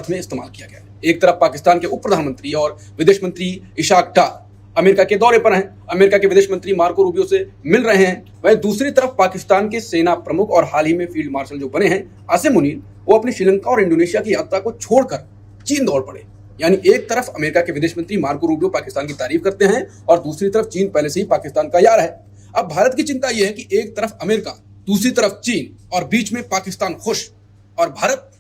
अर्थ में इस्तेमाल किया गया है। एक तरफ पाकिस्तान के उप प्रधानमंत्री और विदेश मंत्री इशाक डार अमेरिका के दौरे पर हैं, अमेरिका के विदेश मंत्री मार्को रूबियो से मिल रहे हैं। वहीं दूसरी तरफ पाकिस्तान के सेना प्रमुख और हाल ही में फील्ड मार्शल जो बने हैं आसिम मुनीर, वो अपनी श्रीलंका और इंडोनेशिया की यात्रा को छोड़कर चीन दौड़ पड़े। यानी एक तरफ अमेरिका के विदेश मंत्री मार्को रूबियो पाकिस्तान की तारीफ करते हैं और दूसरी तरफ चीन पहले से ही पाकिस्तान का यार है। अब भारत की चिंता यह है कि एक तरफ अमेरिका, दूसरी तरफ चीन और बीच में पाकिस्तान खुश, और भारत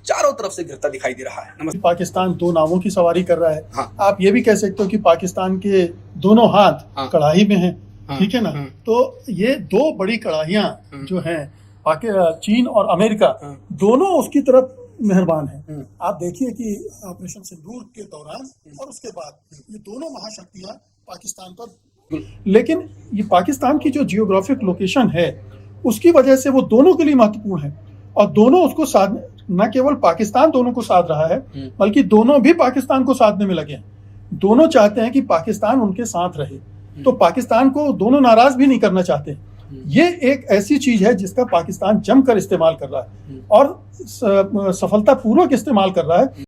चारों तरफ से घिरता दिखाई दे रहा है। पाकिस्तान दो नावों की सवारी कर रहा है। हाँ। आप ये भी कह सकते हो कि पाकिस्तान के दोनों हाथ हाँ। कढ़ाई में हैं। हाँ। ठीक है ना। तो ये दो बड़ी कढ़ाइयाँ जो हैं चीन और अमेरिका, दोनों उसकी तरफ मेहरबान हैं। आप देखिए कि ऑपरेशन सिंदूर के दौरान और उसके बाद ये दोनों महाशक्तियां पाकिस्तान पर, लेकिन ये पाकिस्तान की जो जियोग्राफिक लोकेशन है उसकी वजह से वो दोनों के लिए महत्वपूर्ण है और दोनों उसको साध, न केवल पाकिस्तान दोनों को साध रहा है बल्कि दोनों भी पाकिस्तान को साधने में लगे हैं। दोनों चाहते हैं कि पाकिस्तान उनके साथ रहे, तो पाकिस्तान को दोनों नाराज भी नहीं करना चाहते। ये एक ऐसी चीज है जिसका पाकिस्तान जमकर इस्तेमाल कर रहा है और सफलतापूर्वक इस्तेमाल कर रहा है।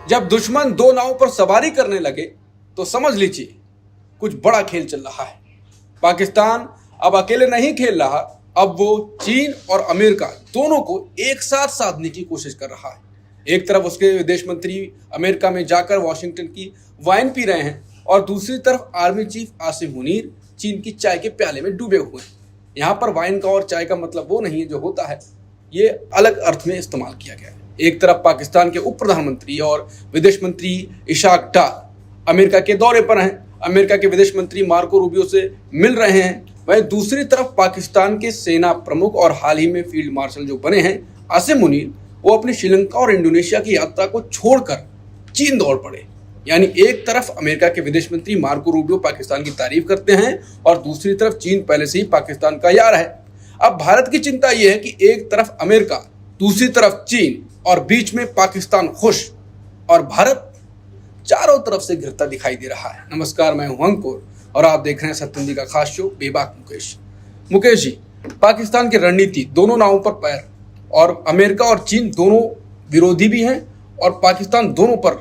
जब दुश्मन दो नावों पर सवारी करने लगे तो समझ लीजिए कुछ बड़ा खेल चल रहा है। पाकिस्तान अब अकेले नहीं खेल रहा, अब वो चीन और अमेरिका दोनों को एक साथ साधने की कोशिश कर रहा है। एक तरफ उसके विदेश मंत्री अमेरिका में जाकर वॉशिंगटन की वाइन पी रहे हैं और दूसरी तरफ आर्मी चीफ आसिम मुनीर चीन की चाय के प्याले में डूबे हुए हैं। यहाँ पर वाइन का और चाय का मतलब वो नहीं है जो होता है, ये अलग अर्थ में इस्तेमाल किया गया है। एक तरफ पाकिस्तान के उप प्रधानमंत्री और विदेश मंत्री इशाक डार अमेरिका के दौरे पर हैं, अमेरिका के विदेश मंत्री मार्को रूबियो से मिल रहे हैं। वहीं दूसरी तरफ पाकिस्तान के सेना प्रमुख और हाल ही में फील्ड मार्शल जो बने हैं आसिम मुनीर, वो अपनी श्रीलंका और इंडोनेशिया की यात्रा को छोड़कर चीन दौड़ पड़े। यानी एक तरफ अमेरिका के विदेश मंत्री मार्को रूबियो पाकिस्तान की तारीफ करते हैं और दूसरी तरफ चीन पहले से ही पाकिस्तान का यार है। अब भारत की चिंता यह है कि एक तरफ अमेरिका, दूसरी तरफ चीन और बीच में पाकिस्तान खुश, और भारत चारों तरफ से घिरता दिखाई दे रहा है। नमस्कार, मैं हूं अंकुर और आप देख रहे हैं सत्यम का खास शो बेबाक मुकेश। मुकेश जी, पाकिस्तान की रणनीति दोनों नावों पर पैर, और अमेरिका और चीन दोनों विरोधी भी हैं और पाकिस्तान दोनों पर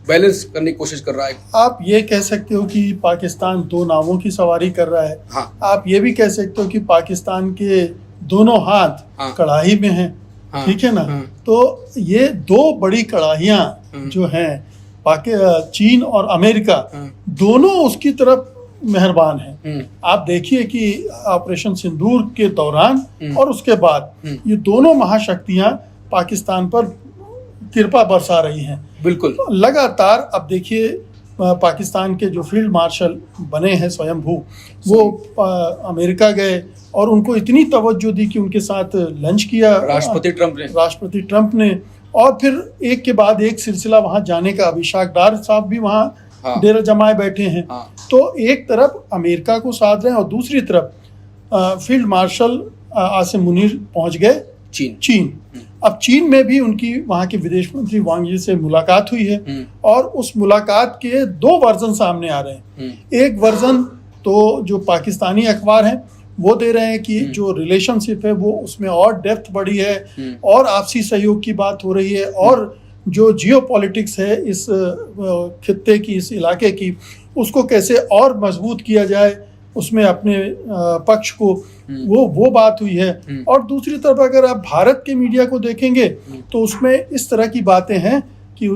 बैलेंस करने की कोशिश कर रहा है। आप ये कह सकते हो कि पाकिस्तान दो नावों की सवारी कर रहा है। हाँ। आप ये भी कह सकते हो कि पाकिस्तान के दोनों हाथ हाँ। कढ़ाई में हैं। हाँ। ठीक है ना। हाँ। तो ये दो बड़ी कढ़ाइयाँ जो हैं चीन और अमेरिका, दोनों उसकी तरफ मेहरबान हैं। आप देखिए कि ऑपरेशन सिंदूर के दौरान और उसके बाद ये दोनों महाशक्तियां पाकिस्तान पर कृपा बरसा रही हैं। बिल्कुल। तो लगातार अब देखिए पाकिस्तान के जो फील्ड मार्शल बने हैं स्वयंभू, वो अमेरिका गए और उनको इतनी तवज्जो दी कि उनके साथ लंच किया राष्ट्रपति ट्रंप ने, और फिर एक के बाद एक सिलसिला वहां जाने का। इशाक डार साहब भी वहां डेरा जमाए बैठे हैं। तो एक तरफ अमेरिका को साध रहे हैं और दूसरी तरफ फील्ड मार्शल आसिम मुनीर पहुंच गए चीन। अब चीन में भी उनकी वहां के विदेश मंत्री वांग यी से मुलाकात हुई है और उस मुलाकात के दो वर्जन सामने आ रहे हैं। एक वर्जन तो जो पाकिस्तानी अखबार हैं वो दे रहे हैं कि जो रिलेशनशिप है वो उसमें और डेप्थ बढ़ी है और आपसी सहयोग की बात हो रही है, और जो जियोपॉलिटिक्स है इस खित्ते की, इस इलाके की, उसको कैसे और मजबूत किया जाए, उसमें अपने पक्ष को वो बात हुई है। और दूसरी तरफ अगर आप भारत के मीडिया को देखेंगे तो उसमें इस तरह की बातें हैं कि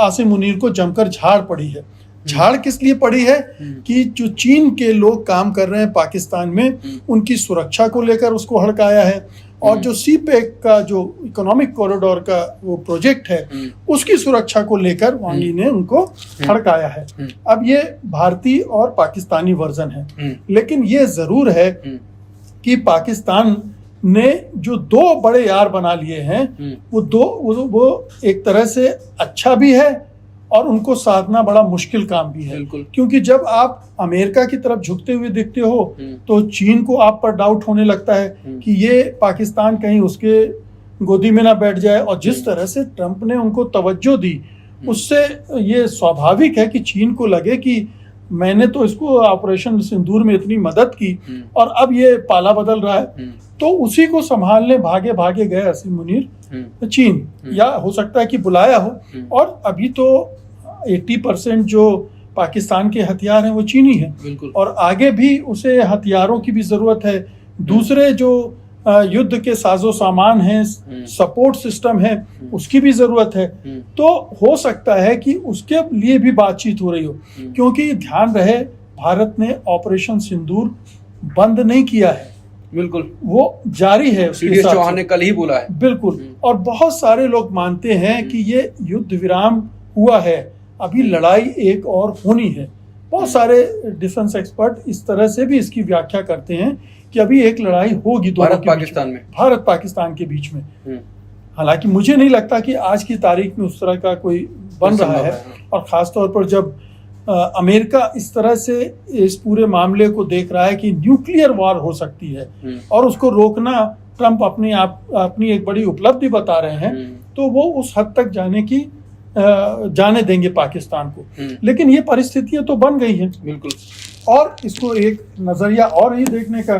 आसिम मुनीर को जमकर झाड़ पड़ी है। झाड़ किस लिए पड़ी है कि जो चीन के लोग काम कर रहे हैं पाकिस्तान में, उनकी सुरक्षा को लेकर उसको हड़काया है, और जो सीपेक का जो इकोनॉमिक कॉरिडोर का वो प्रोजेक्ट है उसकी सुरक्षा को लेकर वांग यी ने उनको हड़काया है। अब ये भारतीय और पाकिस्तानी वर्जन है, लेकिन ये जरूर है कि पाकिस्तान ने जो दो बड़े यार बना लिए हैं वो एक तरह से अच्छा भी है और उनको साधना बड़ा मुश्किल काम भी है। क्योंकि जब आप अमेरिका की तरफ झुकते हुए दिखते हो तो चीन को आप पर डाउट होने लगता है कि ये पाकिस्तान कहीं उसके गोदी में ना बैठ जाए, और जिस तरह से ट्रंप ने उनको तवज्जो दी उससे ये स्वाभाविक है कि चीन को लगे कि मैंने तो इसको ऑपरेशन सिंदूर में इतनी मदद की और अब ये पाला बदल रहा है, तो उसी को संभालने भागे भागे गए असीम मुनीर चीन, या हो सकता है कि बुलाया हो। और अभी तो 80% जो पाकिस्तान के हथियार हैं वो चीनी हैं, और आगे भी उसे हथियारों की भी जरूरत है, दूसरे जो युद्ध के साजो सामान हैं, सपोर्ट सिस्टम है, उसकी भी जरूरत है। तो हो सकता है कि उसके लिए भी बातचीत हो रही हो, क्योंकि ध्यान रहे भारत ने ऑपरेशन सिंदूर बंद नहीं किया है, बिल्कुल वो जारी है। उसके साथ चौहान ने कल ही बोला है, बिल्कुल। और बहुत सारे लोग मानते हैं कि ये युद्ध विराम हुआ है, अभी लड़ाई एक और होनी है। बहुत सारे डिफेंस एक्सपर्ट इस तरह से भी इसकी व्याख्या करते हैं कि अभी एक लड़ाई होगी भारत पाकिस्तान में, भारत पाकिस्तान के बीच में। हालांकि मुझे नहीं लगता कि आज की तारीख में उस तरह का कोई बन रहा है, और खासतौर पर जब अमेरिका इस तरह से इस पूरे मामले को देख रहा है कि न्यूक्लियर वॉर हो सकती है और उसको रोकना ट्रंप अपनी एक बड़ी उपलब्धि बता रहे हैं, तो वो उस हद तक जाने देंगे पाकिस्तान को। लेकिन ये परिस्थितियां तो बन गई हैं, बिल्कुल। और इसको एक नजरिया और ये देखने का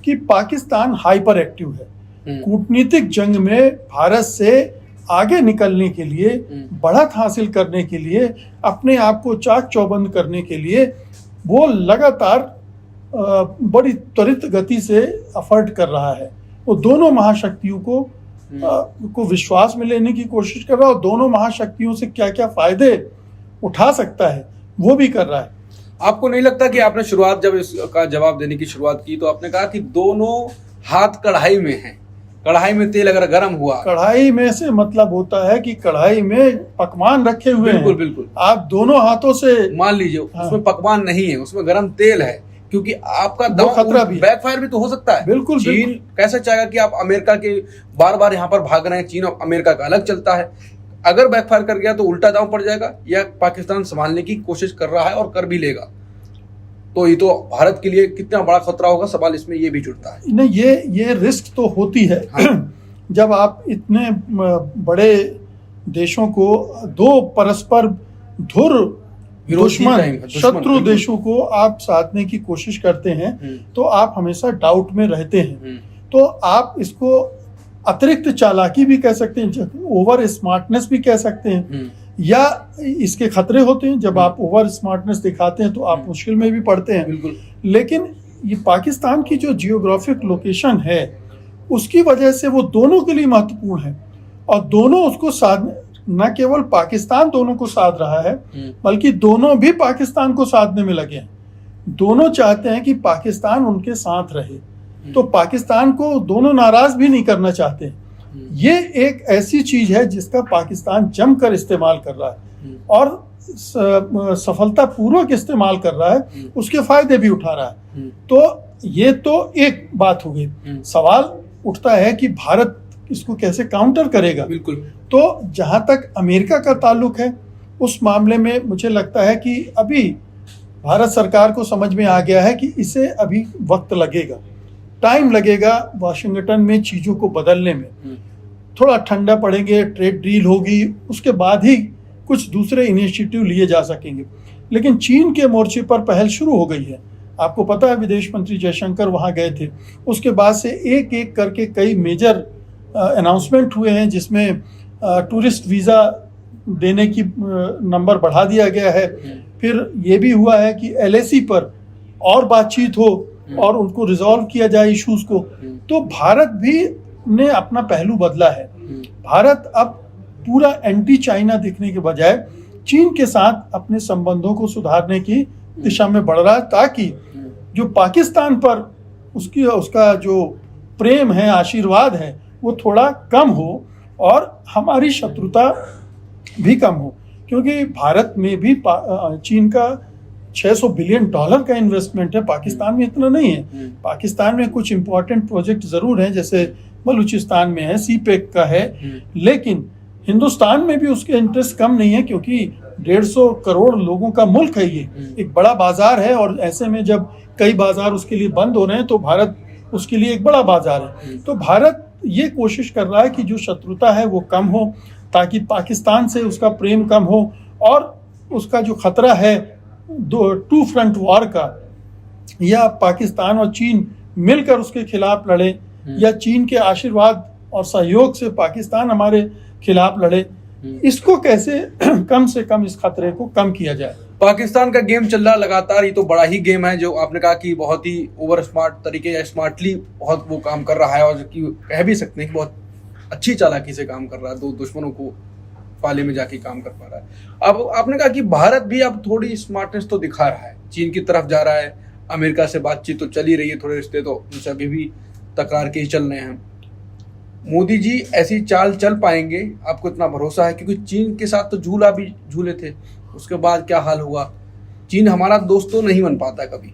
कि पाकिस्तान हाइपर एक्टिव है। कूटनीतिक जंग में भारत से आगे निकलने के लिए, बढ़त हासिल करने के लिए, अपने आप को चाक चौबंद करने के लिए वो लगातार बड़ी त्वरित गति से एफर्ट कर रहा है। वो दोनों महाशक्तियों को विश्वास में लेने की कोशिश कर रहा है, और दोनों महाशक्तियों से क्या क्या फायदे उठा सकता है वो भी कर रहा है। आपको नहीं लगता कि आपने शुरुआत, जब इसका जवाब देने की शुरुआत की, तो आपने कहा कि दोनों हाथ कढ़ाई में हैं, कढ़ाई में तेल अगर गर्म हुआ, कढ़ाई में से मतलब होता है कि कढ़ाई में पकवान रखे हुए बिल्कुल हैं, बिल्कुल, आप दोनों हाथों से मान लीजिए उसमें पकवान नहीं है, उसमें गर्म तेल है, क्योंकि आपका खतरा भी, बैकफायर भी तो हो सकता है। बिल्कुल। चीन कैसे चाहेगा कि आप अमेरिका के बार बार यहाँ पर भाग रहे हैं, चीन और अमेरिका का अलग चलता है, अगर बैकफायर कर गया तो उल्टा दांव पड़ जाएगा, या पाकिस्तान संभालने की कोशिश कर रहा है और कर भी लेगा, तो ये तो भारत के लिए कितना बड़ा खतरा होगा, सवाल इसमें ये भी जुड़ता है। नहीं, ये रिस्क तो होती है। हाँ। जब आप इतने बड़े देशों को, दो परस्पर धुर दुश्मन शत्रु देशों को आप साधने की कोशिश करते हैं, तो आप हमेशा डाउट में रहते हैं। तो आप इसको अतिरिक्त चालाकी भी कह सकते हैं, ओवर स्मार्टनेस भी कह सकते हैं, या इसके खतरे होते हैं। जब आप ओवर स्मार्टनेस दिखाते हैं तो आप मुश्किल में भी पड़ते हैं। लेकिन ये पाकिस्तान की जो जियोग्राफिक लोकेशन है, उसकी वजह से वो दोनों के लिए महत्वपूर्ण है, और दोनों उसको साधने, न केवल पाकिस्तान दोनों को साध रहा है, बल्कि दोनों भी पाकिस्तान को साधने में लगे हैं। दोनों चाहते हैं कि पाकिस्तान उनके साथ रहे, तो पाकिस्तान को दोनों नाराज भी नहीं करना चाहते। ये एक ऐसी चीज है जिसका पाकिस्तान जमकर इस्तेमाल कर रहा है, और सफलतापूर्वक इस्तेमाल कर रहा है, उसके फायदे भी उठा रहा है। तो ये तो एक बात हो गई। सवाल उठता है कि भारत इसको कैसे काउंटर करेगा। बिल्कुल। तो जहां तक अमेरिका का ताल्लुक है, उस मामले में मुझे लगता है कि अभी भारत सरकार को समझ में आ गया है कि इसे अभी वक्त लगेगा, टाइम लगेगा वाशिंगटन में चीज़ों को बदलने में। थोड़ा ठंडा पड़ेंगे, ट्रेड डील होगी, उसके बाद ही कुछ दूसरे इनिशिएटिव लिए जा सकेंगे। लेकिन चीन के मोर्चे पर पहल शुरू हो गई है। आपको पता है विदेश मंत्री जयशंकर वहाँ गए थे, उसके बाद से एक एक करके कई मेजर अनाउंसमेंट हुए हैं, जिसमें टूरिस्ट वीज़ा देने की नंबर बढ़ा दिया गया है। फिर ये भी हुआ है कि LAC पर और बातचीत हो और उनको रिजॉल्व किया जाए इश्यूज को। तो भारत भी ने अपना पहलू बदला है। भारत अब पूरा एंटी चाइना दिखने के बजाय चीन के साथ अपने संबंधों को सुधारने की दिशा में बढ़ रहा है, ताकि जो पाकिस्तान पर उसका जो प्रेम है, आशीर्वाद है, वो थोड़ा कम हो और हमारी शत्रुता भी कम हो। क्योंकि भारत में भी चीन का $600 बिलियन का इन्वेस्टमेंट है, पाकिस्तान में इतना नहीं है। पाकिस्तान में कुछ इंपॉर्टेंट प्रोजेक्ट जरूर हैं, जैसे बलूचिस्तान में है, CPEC का है, लेकिन हिंदुस्तान में भी उसके इंटरेस्ट कम नहीं है, क्योंकि 150 करोड़ लोगों का मुल्क है, ये एक बड़ा बाजार है। और ऐसे में जब कई बाजार उसके लिए बंद हो रहे हैं, तो भारत उसके लिए एक बड़ा बाजार है। तो भारत ये कोशिश कर रहा है कि जो शत्रुता है वो कम हो, ताकि पाकिस्तान से उसका प्रेम कम हो, और उसका जो खतरा है टू फ्रंट वॉर का, या पाकिस्तान और चीन मिलकर उसके खिलाफ लड़े, या चीन के आशीर्वाद और सहयोग से पाकिस्तान हमारे खिलाफ लड़े, इसको कैसे कम से कम इस खतरे को कम किया जाए। पाकिस्तान का गेम चल रहा लगातार, ये तो बड़ा ही गेम है जो आपने कहा कि बहुत ही ओवर स्मार्ट तरीके या स्मार्टली बहुत वो काम कर रहा है, और कि कह भी सकते हैं कि बहुत अच्छी चालाकी से काम कर रहा है, दो दुश्मनों को पाले में जाके काम कर पा रहा है। अब आपने कहा कि भारत भी अब थोड़ी स्मार्टनेस तो दिखा रहा है, चीन की तरफ जा रहा है, अमेरिका से बातचीत तो चल ही रही है, थोड़े रिश्ते तो उनसे अभी भी तकरार के ही चल रहे हैं। मोदी जी ऐसी चाल चल पाएंगे, आपको इतना भरोसा है? क्योंकि चीन के साथ तो झूला भी झूले थे, उसके बाद क्या हाल हुआ। चीन हमारा दोस्त तो नहीं बन पाता कभी।